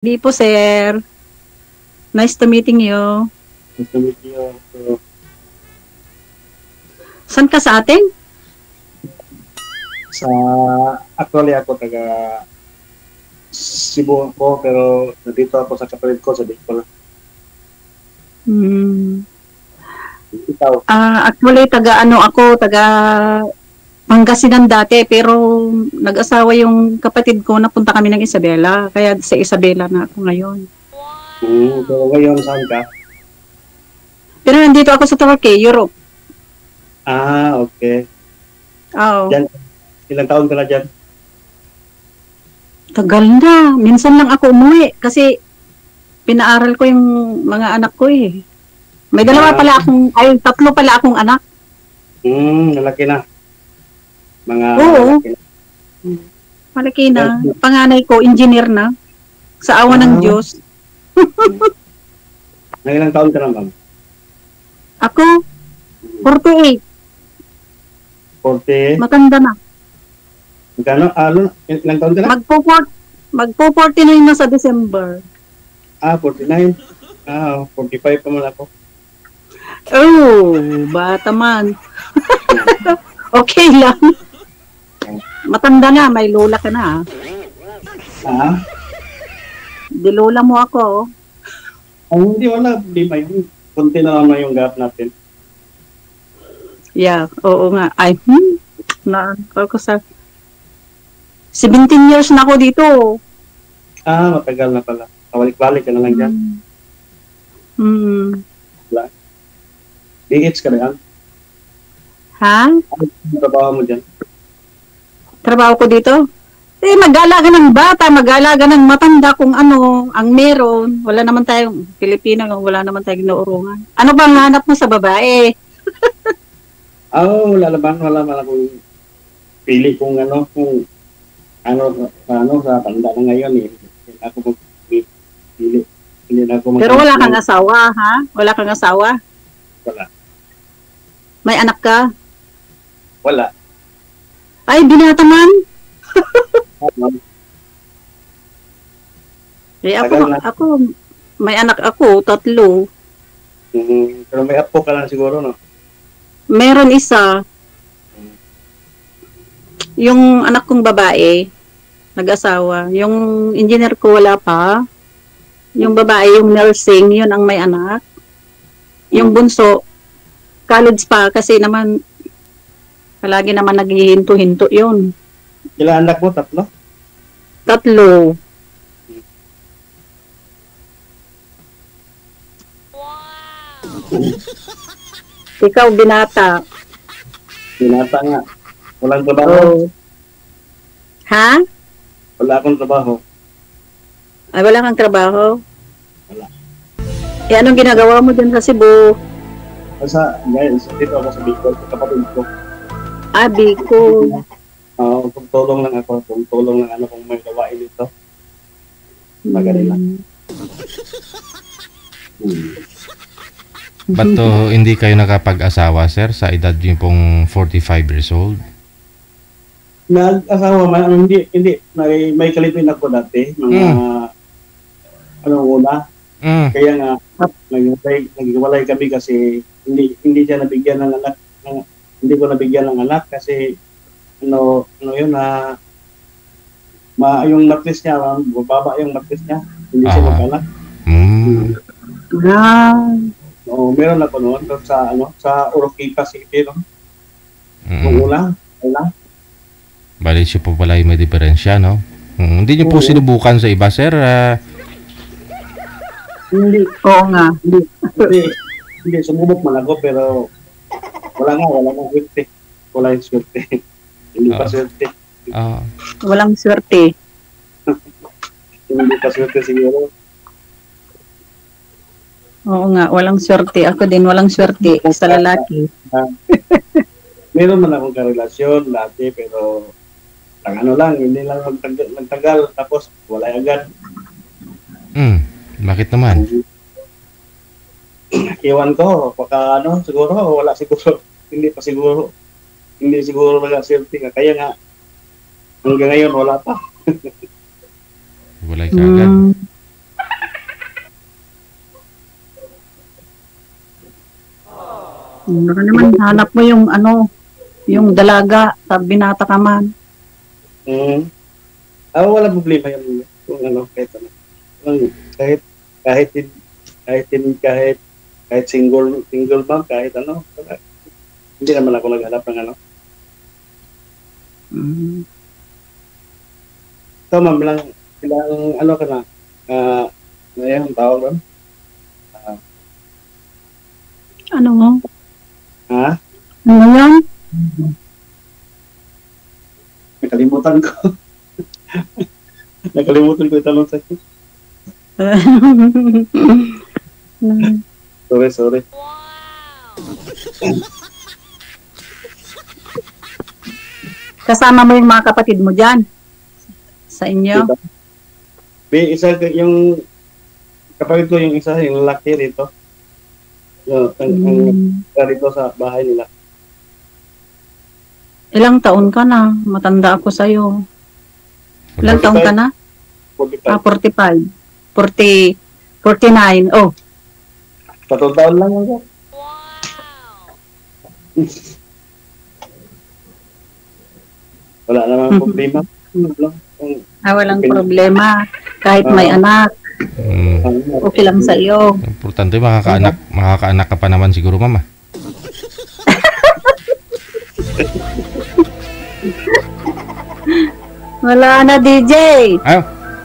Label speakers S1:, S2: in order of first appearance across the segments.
S1: Di po, sir. Nice to meeting you.
S2: Nice to meet you. So,
S1: San ka sa atin?
S2: sa actually ako taga Cebu ako pero nandito ako sa kapatid ko sa Bicol.
S1: Hmm.
S2: Ikaw?
S1: Actually, taga Pangasinan dati, pero nag-asawa yung kapatid ko, napunta kami ng Isabela. Kaya sa Isabela na ako ngayon.
S2: Pero ngayon saan ka?
S1: Pero nandito ako sa Turkey, Europe.
S2: Okay.
S1: Oo.
S2: Diyan, ilang taon ka na dyan?
S1: Tagal na. Minsan lang ako umuwi kasi pinaaral ko yung mga anak ko eh. May tatlo pala akong anak.
S2: Malaki na. Mga
S1: Oo.
S2: malaki na.
S1: Malaki na. Panganay ko, engineer na. Sa awa ng Diyos.
S2: May ilang taon ka na, ma'am?
S1: Ako, 48.
S2: 40?
S1: Matanda na.
S2: Magkano? Ilang taon ka na?
S1: Magpo-49 na sa December.
S2: 49. 45 pa man ako.
S1: Oh, bata man. Okay lang. Matanda na, may lola ka na. Di lola mo ako.
S2: Hindi, wala. Di ba yun? Kunti na naman yung gap natin.
S1: Yeah, oo nga. Ako sa 17 years na ako dito.
S2: Matagal na pala. Balik-balik ka na lang dyan. Wala. DH ka na yan?
S1: Ha?
S2: Ano trabaho mo dyan?
S1: Trabaho ko dito? Mag-alaga ng bata, mag-alaga ng matanda kung ano ang meron. Wala naman tayong Pilipino, wala naman tayong inuurungan. Ano bang hanap mo sa babae?
S2: Wala naman akong pili kung sa tanda na ngayon eh. Hindi na ako magpili. Hindi na ako
S1: Pero wala kang asawa, ha? Wala kang asawa?
S2: Wala.
S1: May anak ka?
S2: Wala.
S1: Ay, binata man? Ako, may anak ako, 3.
S2: Pero may apo ka lang siguro, no?
S1: Meron isa. Yung anak kong babae, nag-asawa. Yung engineer ko wala pa. Yung babae, yung nursing, yun ang may anak. Yung bunso, college pa kasi naman palagi naman naghihinto-hinto yun.
S2: Ilang anak mo? 3?
S1: 3. Ikaw, binata.
S2: Binata nga. Walang trabaho?
S1: Oh. Ha?
S2: Wala akong trabaho.
S1: Ay, wala kang trabaho?
S2: Wala.
S1: Anong ginagawa mo dyan sa Cebu?
S2: Dito ako sa Bicol, sa kapatid ko.
S1: Bicol.
S2: Tulong lang ako. Tulong lang kung may gawain dito. Magaling lang.
S3: Ba't hindi kayo nakapag-asawa, sir, sa edad niyo pong 45 years old?
S2: Nag-asawa man, hindi. May kalipin ako dati, una. Kaya nga, naghiwalay kami kasi hindi siya nabigyan ng anak. Hindi ko nabigyan ng anak kasi yung matris niya, bababa yung matris niya. Hindi siya mag-anak. Meron ako noon sa Oroquita City, no? Nung una.
S3: Bali siya po pala yung may diferensya, no? Hindi niyo po sinubukan sa iba, sir?
S2: Hindi.
S1: Oo nga.
S2: Hindi, sumubok man ako pero wala nga swerte. Wala yung swerte. Hindi pa swerte.
S1: Walang swerte.
S2: Hindi pa swerte siguro.
S1: Oo nga, walang swerte. Ako din, walang swerte sa lalaki.
S2: Meron man akong karelasyon dati pero hindi lang magtagal tapos wala agad.
S3: Bakit naman?
S2: Iwan ko, siguro, wala siguro. Hindi siguro nag-swerte ka. Kaya nga, hanggang ngayon wala pa.
S3: Wala ka agad.
S1: Baka naman, hanap mo yung ano, yung dalaga, sa binata ka man.
S2: Wala problema yan. Kung ano, kahit ano. Kahit, kahit, kahit, kahit, kahit single mom, kahit ano. Hindi naman ako naghanap ng ano. So, ma'am, ilang ano ka na? Ang tawag doon?
S1: Ano mo?
S2: Ha?
S1: Ano yan?
S2: Nakalimutan ko. Nakalimutan ko yung tanong sa'yo. Sorry.
S1: Kasama mo yung mga kapatid mo dyan? Sa inyo?
S2: Isa yung kapatid ko, yung isa, yung lalaki rito. Ang dito sa bahay nila.
S1: Ilang taon ka na? Matanda ako sa'yo. Ilang taon ka na? 45. 40, 49. Oh.
S2: 3 taon lang ako. Wala namang problema.
S1: Walang problema. Kahit may anak. Okay lang sa iyo.
S3: Importante makakaanak ka pa naman siguro, mama.
S1: Wala na, DJ.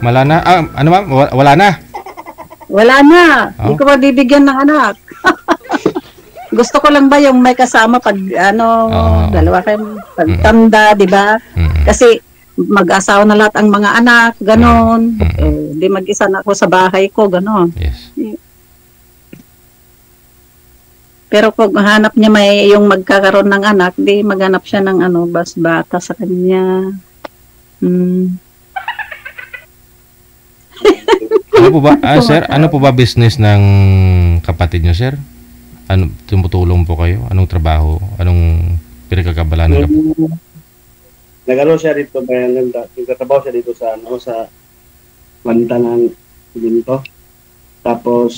S3: Wala na. Ano ma'am? Wala na.
S1: Wala na. Hindi ko mabibigyan ng anak. Gusto ko lang ba yung may kasama pag dalawa kayong pagtanda, di ba? Kasi mag-asawa na lahat ang mga anak, ganon. Di mag-isa na ako sa bahay ko, ganon.
S3: Yes.
S1: Pero kung hanap niya may yung magkakaroon ng anak, di maghanap siya ng bata sa kanya.
S3: Ano po ba, sir? Ano po ba business ng kapatid niyo, sir? Ano, tumutulong po kayo? Anong trabaho? Anong pinagkakabalan ng kapatid?
S2: Nag-ano siya dito, nagtatrabaho siya dito sa banda ng dito. Tapos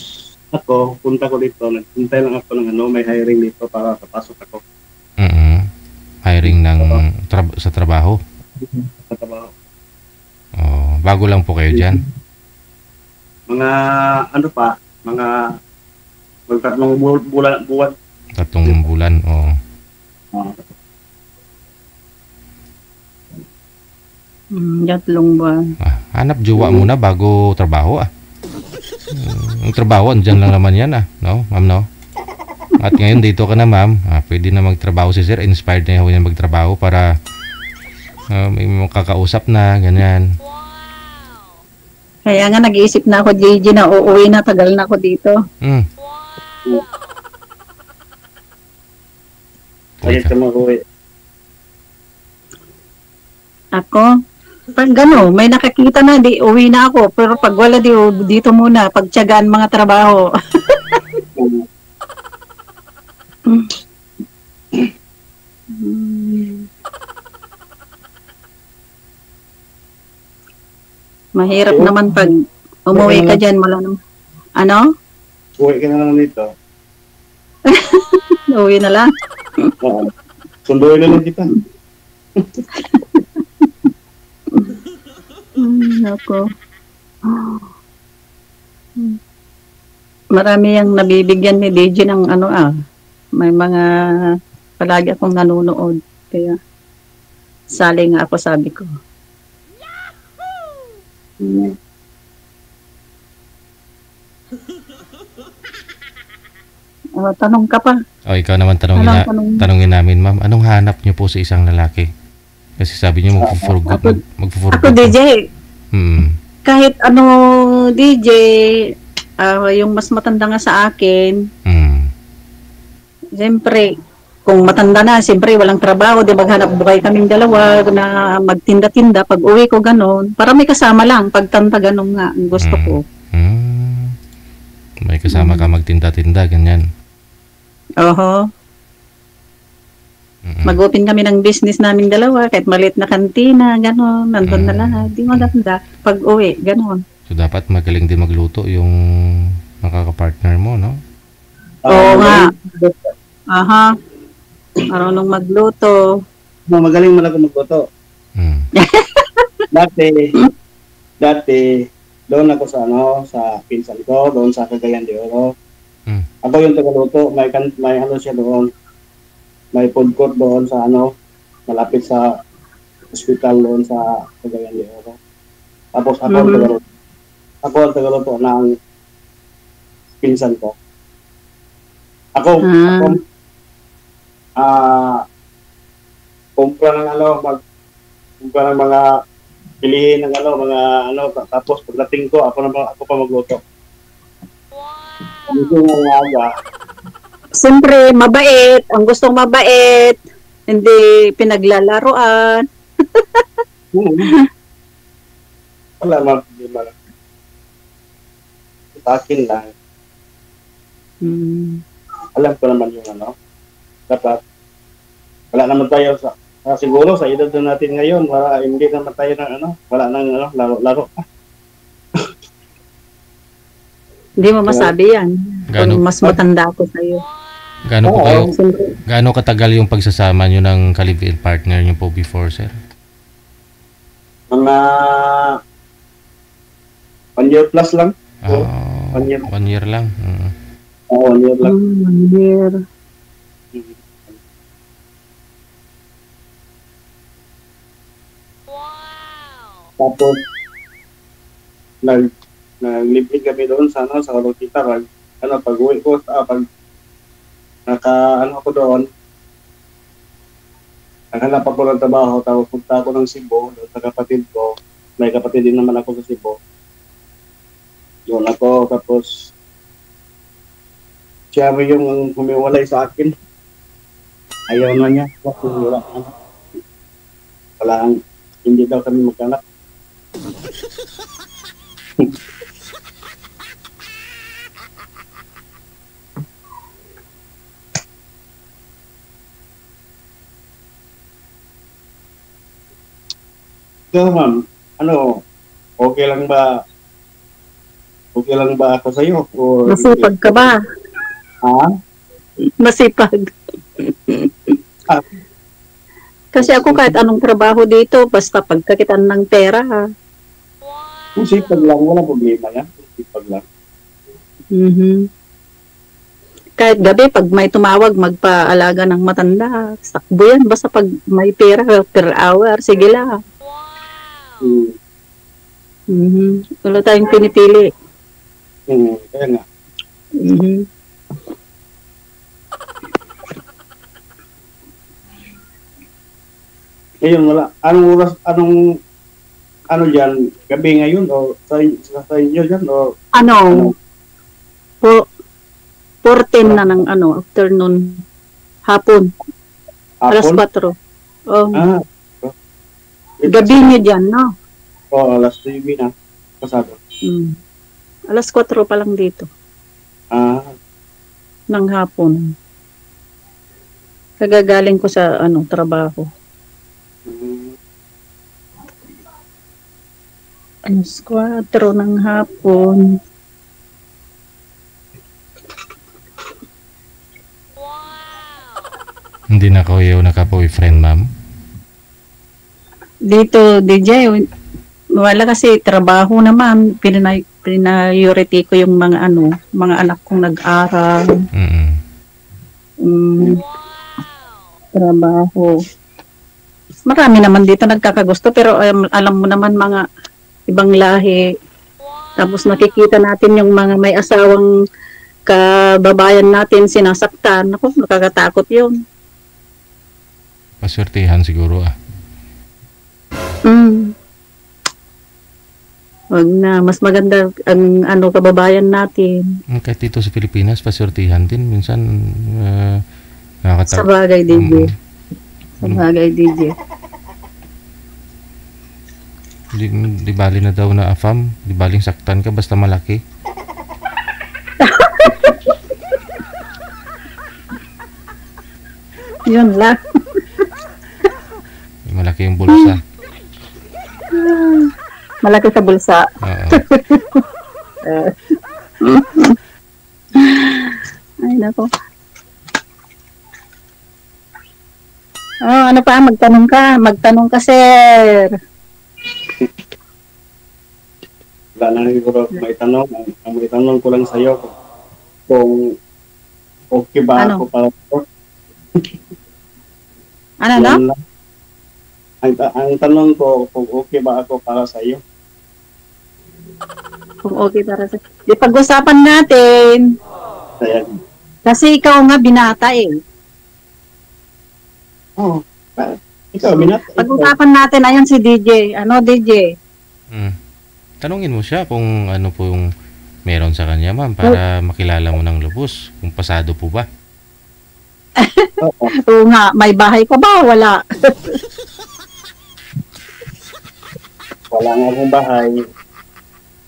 S2: ako, punta ko dito, nagpuntay lang ako ng may hiring dito para kapasok ako.
S3: Hiring ng sa trabaho?
S2: Sa trabaho.
S3: Bago lang po kayo dyan?
S2: Mga magtatlong buwan.
S3: 3 bulan, oo.
S1: Tatlong buwan.
S3: Hanap jowa muna bago trabaho, Ang trabaho, andyan lang naman yan, no? Ma'am, no? At ngayon, dito ka na, ma'am. Pwede na magtrabaho si sir. Inspired na yan magtrabaho para may makakausap na, ganyan.
S1: Kaya nga, nag-iisip na ako, JJ, na uuwi na. Tagal na ako dito.
S2: Kaya ka mag-uwi.
S1: Ako? Pag may nakakita na, di uwi na ako. Pero pag wala, dito muna. Pagtiyagaan mga trabaho. Mahirap naman pag umuwi ka dyan. Wala naman. Ano?
S2: Uwi ka na lang dito.
S1: Uwi na lang?
S2: Sunduin na lang kita.
S1: Ako. Marami yung nabibigyan ni DJ ng may mga palagi akong nanonood. Kaya sali nga ako, sabi ko. Tanong ka pa.
S3: Ikaw naman tanongin namin, ma'am. Anong hanap niyo po sa isang lalaki? Kasi sabi niyo magpo-forgot.
S1: Ako, DJ. Kahit DJ, yung mas matanda nga sa akin, siyempre, kung matanda na, siyempre walang trabaho, di maghanap buhay kaming dalawa na magtinda-tinda, pag uwi ko ganon, para may kasama lang, pagtanda ganon nga, ang gusto ko.
S3: May kasama ka magtinda-tinda, ganyan.
S1: Oho. Mag-open kami ng business namin dalawa, kahit maliit na kantina, gano'n, nandun na lahat. Di maganda, pag-uwi, gano'n.
S3: So, dapat magaling din magluto yung makakapartner mo, no?
S1: Oo nga. Aha. Marunong magluto.
S2: Magaling man ako magluto.
S3: Mm.
S2: Dati, doon ako sa sa pinsan ko, doon sa Cagayan de Oro.
S3: Mm.
S2: Ako yung tagaluto, may ano siya doon. May food court doon sa malapit sa hospital doon sa Cagayan de Oro. Tapos ako ang tagaluto. Ako ang tagaluto ng pinsan ko. Ako kumpra ng kumpra ng mga pilihin ng tapos pagdating ko ako pa magluto. Wow.
S1: Siyempre, mabait. Ang gustong mabait. Hindi pinaglalaroan.
S2: Wala problema lang. Sa akin lang. Alam ko naman yung dapat wala naman tayo siguro sa edad na natin ngayon, hindi naman tayo wala nang laro-laro.
S1: Hindi mo masabi yan. Kung mas matanda ako sa'yo.
S3: Gaano katagal yung pagsasama nyo ng ka-live-in partner nyo po before, sir?
S2: Mga 1 year plus lang.
S3: 1 year. 1 year lang.
S2: Oo, 1 year lang.
S1: 1 year.
S2: Tapos naglibig kami doon sa Rotita pag-uwi ko pag ako doon naghanap ako ng trabaho, tapos punta ako ng Cebu doon sa kapatid ko. May kapatid din naman ako sa Cebu. Doon ako, tapos siya yung humiwalay sa akin. Ayaw na niya. Hindi daw kami magkanak. So, ma'am, okay lang ba ako sa'yo?
S1: Masipag ka ba?
S2: Ha?
S1: Masipag. Kasi ako kahit anong trabaho dito, basta pagkakitan ng pera, ha?
S2: Masipag lang, wala problema yan. Masipag lang.
S1: Kahit gabi, pag may tumawag, magpaalaga ng matanda, sakbo yan. Basta pag may pera per hour, sige lang. Wala tayong pinipili.
S2: Kaya nga. Ngayon, wala. Anong oras, dyan, gabi ngayon, o sa inyo dyan, o?
S1: 4:10 na ng afternoon, hapon. Alas 4. Oh. Gabi niyo dyan, no?
S2: Alas 9 na. Pasado.
S1: Alas 4 pa lang dito. Ng hapon. Kagagaling ko sa trabaho. Alas 4 ng hapon.
S3: Hindi na kayo naka-boyfriend, ma'am?
S1: Dito, DJ, wala kasi trabaho naman. Priority ko yung mga anak kong nag-aral. Trabaho. Marami naman dito nagkakagusto, pero alam mo naman mga ibang lahi. Tapos nakikita natin yung mga may asawang kababayan natin sinasaktan. Ako, nakakatakot yun.
S3: Paswertihan siguro
S1: Wag na, mas maganda ang kababayan natin.
S3: Kahit dito sa Pilipinas, paswertihan din. Minsan,
S1: sa bagay, DJ. Sa bagay, DJ.
S3: Di bali na daw na afam. Di baling saktan ka basta malaki.
S1: Yun lang.
S3: Malaki yung bulsa.
S1: Malaki sa bulsa. Ay, nako. Oh, ano pa? Magtanong ka. Magtanong ka, sir.
S2: Wala na siguro may tanong. Ang may tanong ko lang sa'yo kung okay ba
S1: Ano?
S2: ako para sa'yo.
S1: Ano, no?
S2: Yan lang. Ang tanong ko kung okay ba ako para sa'yo.
S1: Kung okay para sa... Di pag-usapan natin.
S2: Kaya,
S1: Kasi ikaw nga binata eh.
S2: oh, ikaw, binat.
S1: Pag-usapan natin, ayun si DJ. Ano, DJ?
S3: Mm. Tanungin mo siya kung ano po yung meron sa kanya, ma'am, para makilala mo ng lubos. Kung pasado po ba.
S2: Oo.
S1: Oo nga, may bahay ka ba? Wala.
S2: Wala nga akong bahay.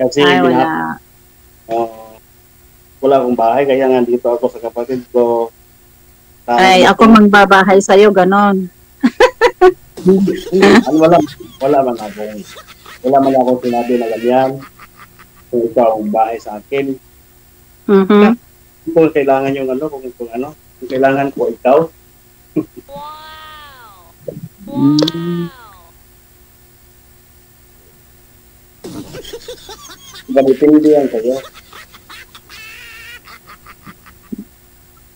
S2: Kasi
S1: Ay, wala.
S2: wala akong bahay, kaya nga dito ako sa kapatid ko.
S1: Ay, ako magbabahay sa'yo, ganon.
S2: Wala man akong sinabi na ganyan. Kung ikaw ang bahay sa akin.
S1: Mhm.
S2: Kung kailangan yung ano, kung kailangan ko ikaw.
S1: Mm.
S2: Depende yan kayo.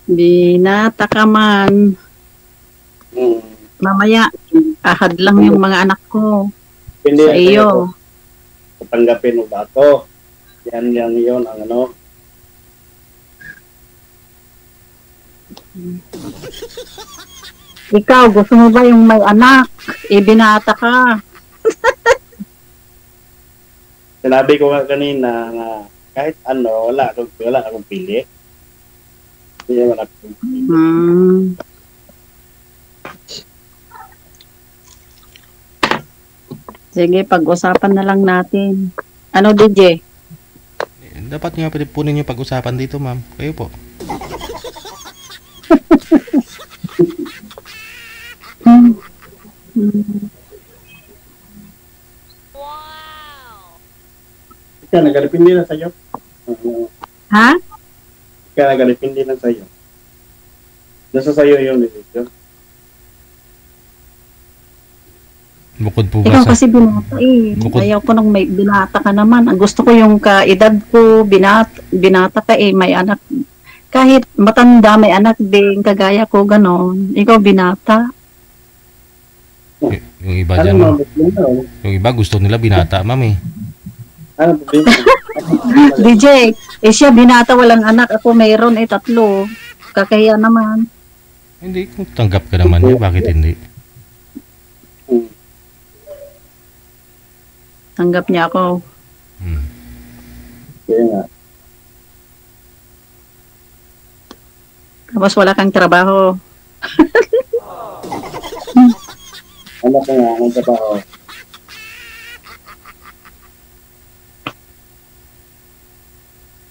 S1: Binata ka man.
S2: Hmm.
S1: Mamaya, ahad lang yung mga anak ko
S2: Depende
S1: sa
S2: yan kayo.
S1: iyo.
S2: Kung tanggapin mo ba ito? Yan yun ang ano.
S1: Ikaw, gusto mo ba yung may anak? Binata ka.
S2: Sinabi ko nga kanina nga kahit ano, wala akong pili. Hindi naman ako pili.
S1: Hmm. Sige, pag-usapan na lang natin. Ano, DJ?
S3: Dapat nga punin yung pag-usapan dito, ma'am. Kayo po.
S1: Hmm.
S2: Kaya nagalipindi na sa'yo.
S1: Ha?
S2: Kaya nagalipindi na sa'yo. Nasa sa'yo yung decision.
S3: Bukod po ba
S1: Ikaw
S3: sa...
S1: kasi binata eh.
S3: Bukod-
S1: Ayaw ko nang may binata ka naman. Ang gusto ko yung kaedad ko, binata ka eh, may anak. Kahit matanda, may anak din, kagaya ko, ganon. Ikaw binata.
S3: Yung iba
S2: Ano
S3: dyan,
S2: mga
S3: ma'am.
S2: problema?
S3: Yung iba gusto nila binata, ma'am eh.
S2: Ano problema?
S1: DJ, siya binata, walang anak. Ako mayroon 3. Kakahiya naman.
S3: Hindi, kung tanggap ka naman niya, bakit hindi?
S1: Tanggap niya ako.
S3: Hmm.
S2: Kaya nga.
S1: Tapos wala kang trabaho.
S2: Ano ka nga, ang trabaho.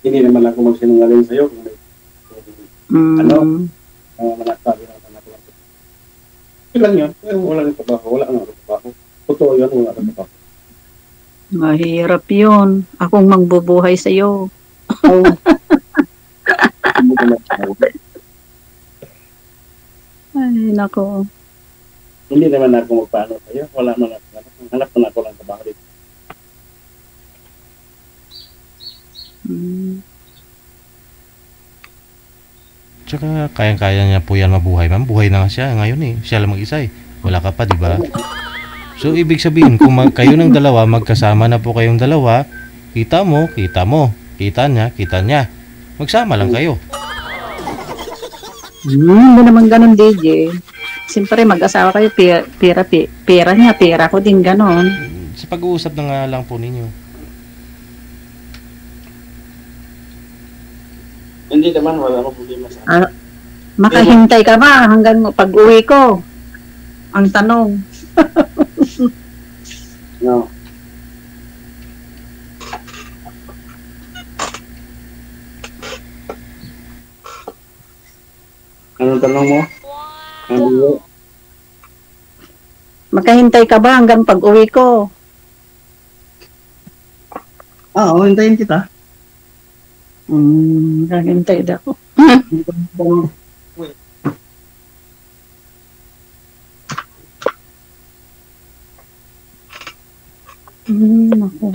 S2: Hindi naman ako magsinungaling sa'yo kung Ano? managsabi naman ako lang. Ilan yun? Wala ng trabaho. Wala nga ng trabaho. Totoo yun, wala ng trabaho.
S1: Mahirap yun. Akong magbubuhay sa'yo.
S2: Hindi ko magtrabaho.
S1: Ay, nako.
S2: Hindi naman ako magpaano sa'yo. Wala man ako. Hanap na ako lang trabaho dito.
S1: Hmm.
S3: Tsaka kayang-kaya niya po yan mabuhay, ma'am. Buhay na nga siya ngayon eh. Siya lang mag-isa eh. Wala ka pa, di ba? So, ibig sabihin, kung kayo ng dalawa, magkasama na po kayong dalawa, kita mo, kita niya. Magsama lang kayo.
S1: Hindi naman ganun, DJ. Siyempre, mag-asawa kayo, pera niya, pera ko din, ganon.
S3: Sa pag-uusap na nga lang po ninyo.
S2: Hindi naman, wala akong problema sa akin.
S1: Makahintay ka ba hanggang pag-uwi ko? Ang tanong.
S2: No. Anong tanong mo? Ano?
S1: Makahintay ka ba hanggang pag-uwi ko?
S2: Hintayin kita.
S1: Makahintay daw. Ako.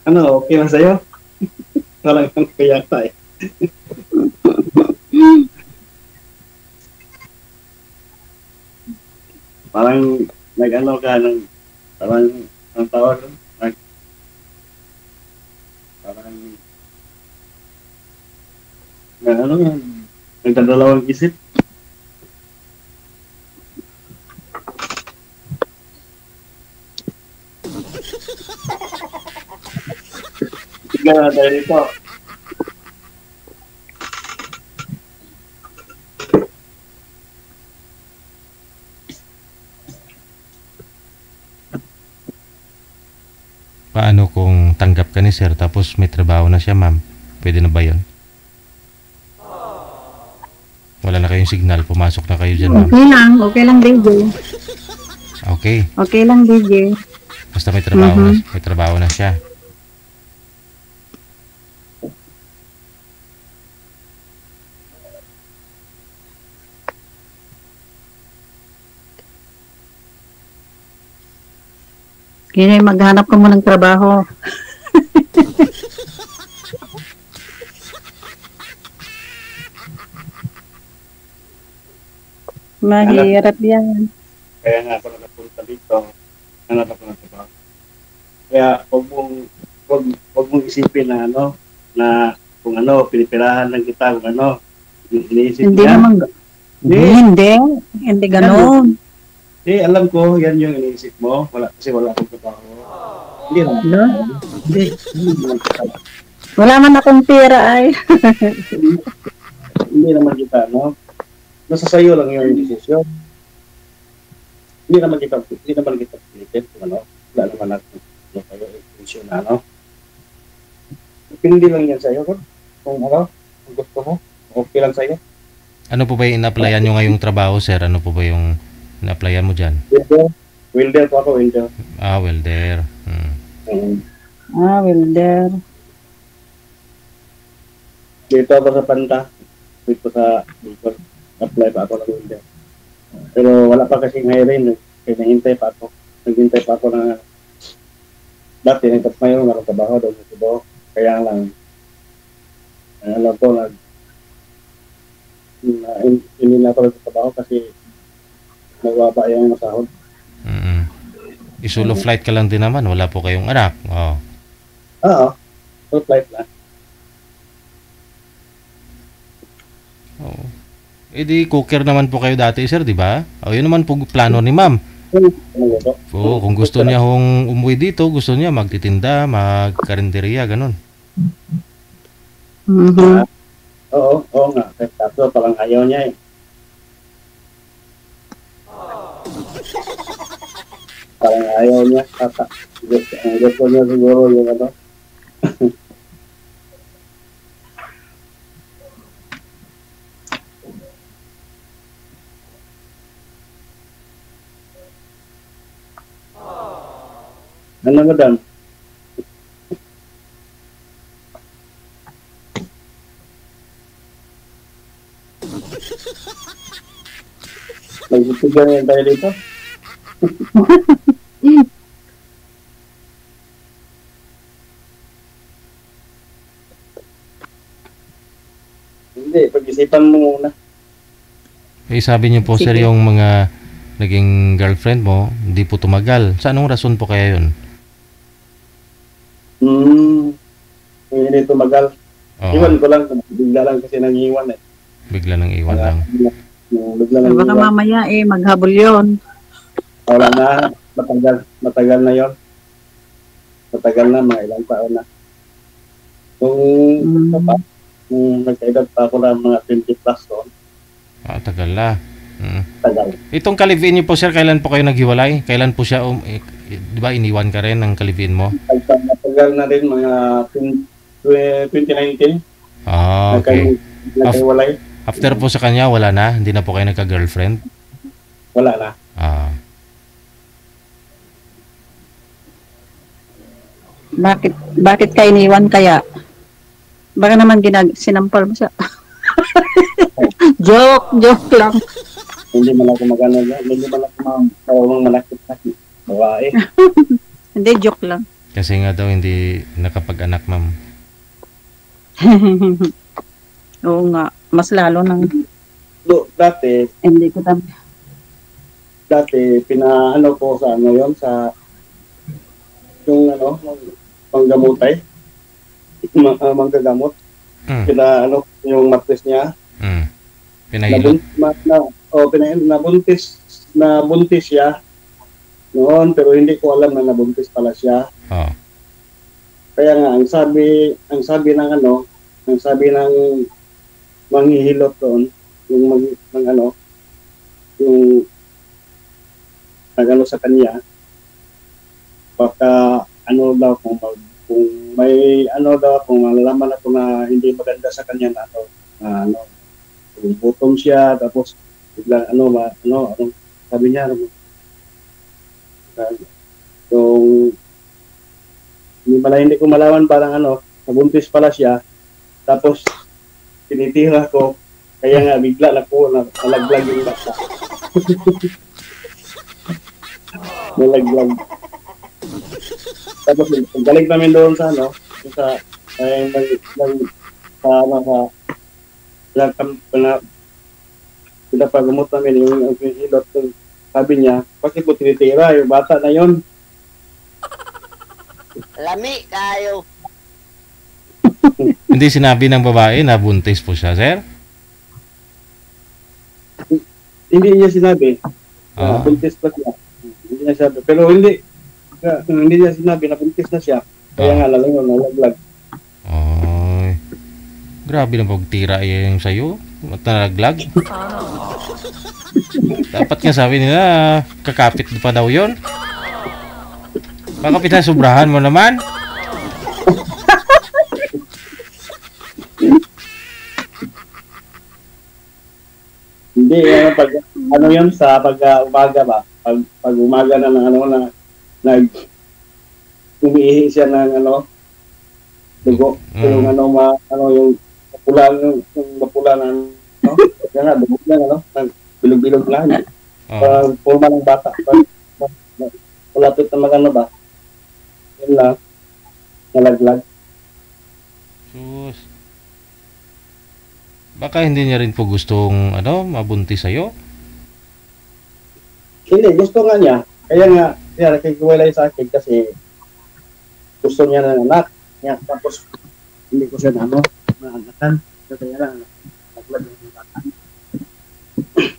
S2: Ano, okay lang sa'yo? Walang kang kayata eh. Parang nag-ano ka ng parang ang tawag doon? Parang ano yan? Nagdadalawang isip. Tignan na tayo dito.
S3: Paano kung tanggap ka ni sir tapos may trabaho na siya, ma'am? Pwede na ba yun? Wala na kayong signal, pumasok na kayo dyan, ma'am.
S1: Okay lang, DJ.
S3: Okay,
S1: Okay lang, DJ.
S3: basta may trabaho na, may trabaho na siya.
S1: Kaya maghanap ka mo ng trabaho. Mahirap yan.
S2: Kaya nga ako nakapunta dito. Hanap ako ng trabaho. Kaya huwag mong isipin na ano, na kung ano, pinipirahan lang kita, kung ano, iniisip
S1: Hindi
S2: niya.
S1: naman.
S2: Hindi.
S1: Hindi ganoon.
S2: Alam ko, yan yung iniisip mo. Kasi wala akong trabaho. Hindi naman.
S1: No?
S2: Hindi naman kita.
S1: Wala man akong pera ay.
S2: Hindi naman kita, no? Nasa sayo lang yung desisyon. Hindi naman kita pilitin, kung ano. Wala naman natin kayo intention na, no? Hindi lang yan sa'yo, kung ano, kung gusto mo, okay lang sa'yo.
S3: Ano po ba yung in-applyan nyo ngayong trabaho, sir? Ano po ba yung in-applyan mo dyan?
S2: Welder po ako, welder.
S3: Ah, welder.
S1: Welder.
S2: Dito ako sa Panta. Dito sa Bicol. Apply pa ako ng welder. Pero wala pa kasing hiring. Kaya nahintay pa ako. Naghintay pa ako na dati nagtatmayo ng trabaho doon sa Cebu. Kaya lang alam ko hindi na ako nagtatrabaho kasi nagwaba yung masahod.
S3: Isolo flight ka lang din naman, wala po kayong anak. Oh.
S2: Oo. So flight lang.
S3: Oh. Eh di cooker naman po kayo dati, sir, di ba? O yun naman po plano ni ma'am. Oo, kung gusto niya hong umuwi dito, gusto niya magtitinda, magkarinderya, ganun.
S2: Oo nga. Kaso parang ayaw niya eh. Parang ayaw niya. Gusto niya siguro yung ano. Ano ba dan? Nagtitigan na tayo dito. Hindi, pag-isipan mo muna.
S3: Eh sabi niyo po, sir, yung mga naging girlfriend mo, hindi po tumagal. Sa anong rason po kaya yun?
S2: Hindi tumagal.
S3: Oo.
S2: Iwan ko lang, bigla lang kasi nangiwan eh.
S3: Bigla nang iwan lang.
S2: Bigla lang
S1: Baka
S2: iwan.
S1: mamaya maghabol yun.
S2: Wala na, matagal na yon. Matagal na, mga ilang taon na. Kung nagkaedad pa ako ng mga 20 plus doon,
S3: Ah, tagal na.
S2: tagal.
S3: Itong kalivin niyo po, sir, kailan po kayo naghiwalay? Kailan po siya, di ba iniwan ka rin ng kalivin mo?
S2: Matagal na rin, mga 2019.
S3: Ah, okay.
S2: Nagkaiwalay.
S3: After po sa kanya, wala na? Hindi na po kayo nagka-girlfriend?
S2: Wala na.
S3: Ah.
S1: Bakit ka iniwan kaya? Baka naman sinampal mo siya. Joke lang.
S2: Hindi man ako magano, hindi man ako marunong manakit-nakit. Babae.
S1: Hindi, joke lang.
S3: Kasi nga daw hindi nakapag-anak, ma'am.
S1: Oo nga, mas lalo nang
S2: Dati,
S1: hindi ko tam.
S2: pinaano ko sa ano yon sa yung ano, panggamotay, manggagamot.
S3: Mm.
S2: Ano, yung matris niya,
S3: Mm. Pinahilot.
S2: nabuntis siya noon, pero hindi ko alam na nabuntis pala siya.
S3: Oh.
S2: Kaya nga, ang sabi ng manghihilot doon, yung yung nagano sa kanya, baka ano daw kung may ano daw kung malalaman ako na hindi maganda sa kanya na kung gutom siya, tapos biglang sabi niya yung hindi ko malaman, parang nabuntis pala siya, tapos tinitira ko, kaya nga bigla nalaglag yung bata. Nalaglag. Tapos galing namin doon sa pinapagamot namin yung hilot. Sabi niya, bakit mo tinitira yung bata na yon?
S4: Lami kayo.
S3: Hindi sinabi ng babae na buntis po siya, sir?
S2: Hindi niya sinabi.
S3: Ah.
S2: Buntis pa siya. Hindi niya sabi. Pero hindi niya sinabi na buntis na siya. Kaya nga nalaglag.
S3: Ay. Grabe na pagtira yung sa'yo. At nalaglag. Dapat nga sabi nila, kakapit pa daw yon. Baka pinasubrahan mo naman.
S2: Hindi, yun sa umaga ba? Pag umaga na umiihi siya ng dugo. Yung yung mapula na kaya nga, dugo lang bilog-bilog lang.
S3: Oh.
S2: Pulma ng bata. Kulapit na magano ba? Yun lang. Nalaglag.
S3: Sus. Baka hindi niya rin po gustong mabuntis sa'yo.
S2: Hindi, gusto nga niya. Kaya nga, nakikiwalay sa akin kasi gusto niya ng anak. Tapos, hindi ko siya naanakan. Kaya lang, naglag yung bata.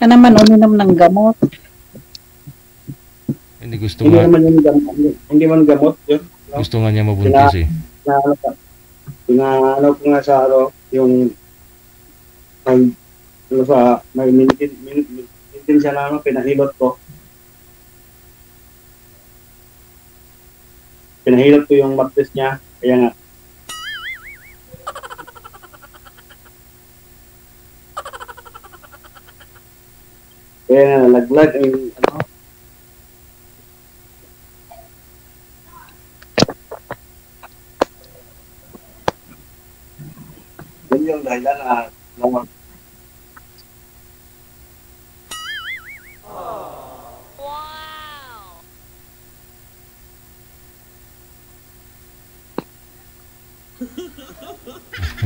S1: Ka naman uminom ng gamot.
S3: Hindi gusto
S2: Hindi
S3: nga.
S2: naman yung gamot. Hindi man gamot yun.
S3: Gusto nga niya mabuntis eh.
S2: Pinaano ko nga sa yung may mintin siya na pinahilot ko. Pinahilot ko yung matris niya. Kaya nga. Kaya nga, nalaglag yung yun yung dahilan na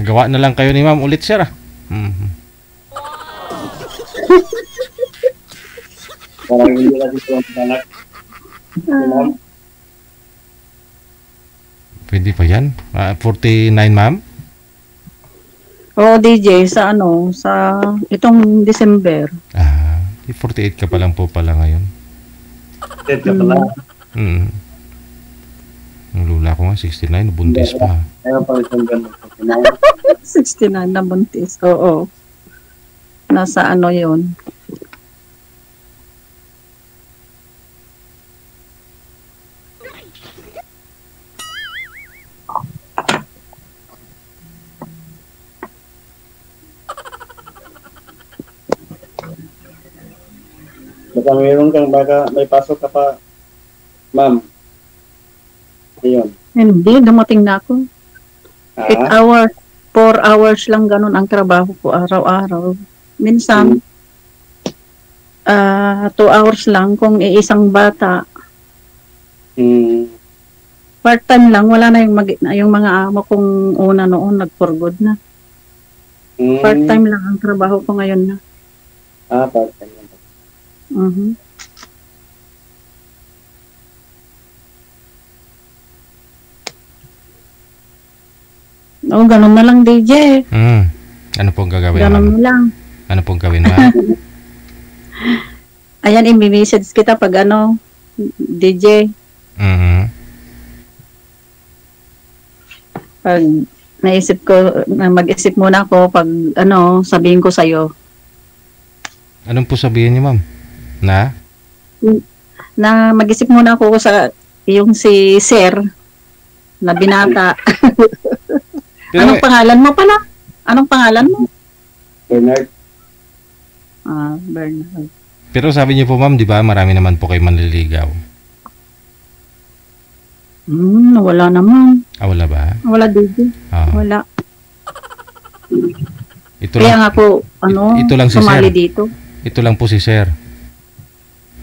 S3: Gawa na lang kayo ni ma'am ulit, sir. Mhm.
S2: parang hindi na dito ang anak.
S3: Pwede pa yan? 49, ma'am?
S1: Oo, DJ, sa itong December.
S3: 48 ka pa lang po pala ngayon.
S2: Dead ka pala.
S3: Mm. Ang lula ko nga, 69, buntis pa.
S2: Ayaw pa rin yung gano'n.
S1: 69 na buntis. Oo. Nasa yun.
S2: Baka may pasok ka pa, ma'am. Ayun.
S1: Hindi, dumating na ako. 8 hours. 4 hours lang ganun ang trabaho ko araw-araw. Minsan, 2 hours lang kung iisang bata.
S2: Mm.
S1: Part-time lang, wala na yung mga amo kong una noon, nag-for good na.
S2: Mm.
S1: Part-time lang ang trabaho ko ngayon na.
S2: Part-time lang.
S1: Mhm. Ganun na lang, DJ.
S3: Ano pong gagawin,
S1: Ganun
S3: ma'am?
S1: na lang.
S3: Ano pong gawin, ma'am?
S1: Ayan, i-message kita pag DJ.
S3: Mhm.
S1: Pag naisip ko, mag-isip muna ako pag sabihin ko sa'yo.
S3: Anong po sabihin niyo, ma'am?
S1: Na mag-isip muna ako sa yung si Sir na binata.
S3: Pero,
S1: Anong pangalan mo pala? Anong pangalan mo?
S2: Bernard.
S1: Bernard.
S3: pero sabi niyo po, ma'am, di ba, marami naman po kayo manliligaw.
S1: Wala naman.
S3: Wala ba?
S1: Wala, DJ.
S3: Ah,
S1: Wala.
S3: ito
S1: Kaya
S3: lang,
S1: nga ako,
S3: ito lang si
S1: sumali
S3: Sir.
S1: dito.
S3: Ito lang po si Sir.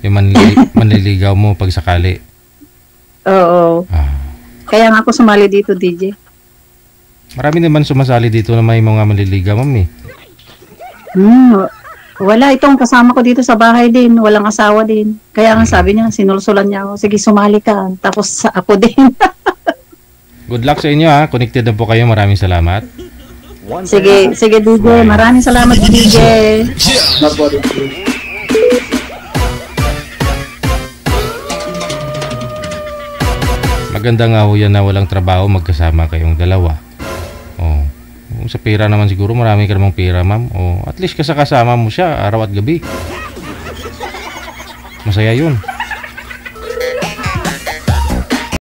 S3: Yung manliligaw mo pag sakali.
S1: Oo.
S3: Ah.
S1: Kaya nga ako sumali dito, DJ.
S3: Marami naman sumasali dito na may mga manliligaw, ma'am eh.
S1: Wala, itong kasama ko dito sa bahay din. Walang asawa din. Kaya nga sabi niya, sinulsulan niya ako. Sige, sumali ka. Tapos ako din.
S3: Good luck sa inyo ha. Connected na po kayo. Maraming salamat.
S1: Sige, DJ. Maraming salamat, DJ.
S3: Maganda nga ho yan na walang trabaho, magkasama kayong dalawa. Oh. Kung sa pera naman siguro, marami ka namang pera, ma'am. Oh, at least kasama mo siya araw at gabi. Masaya yun.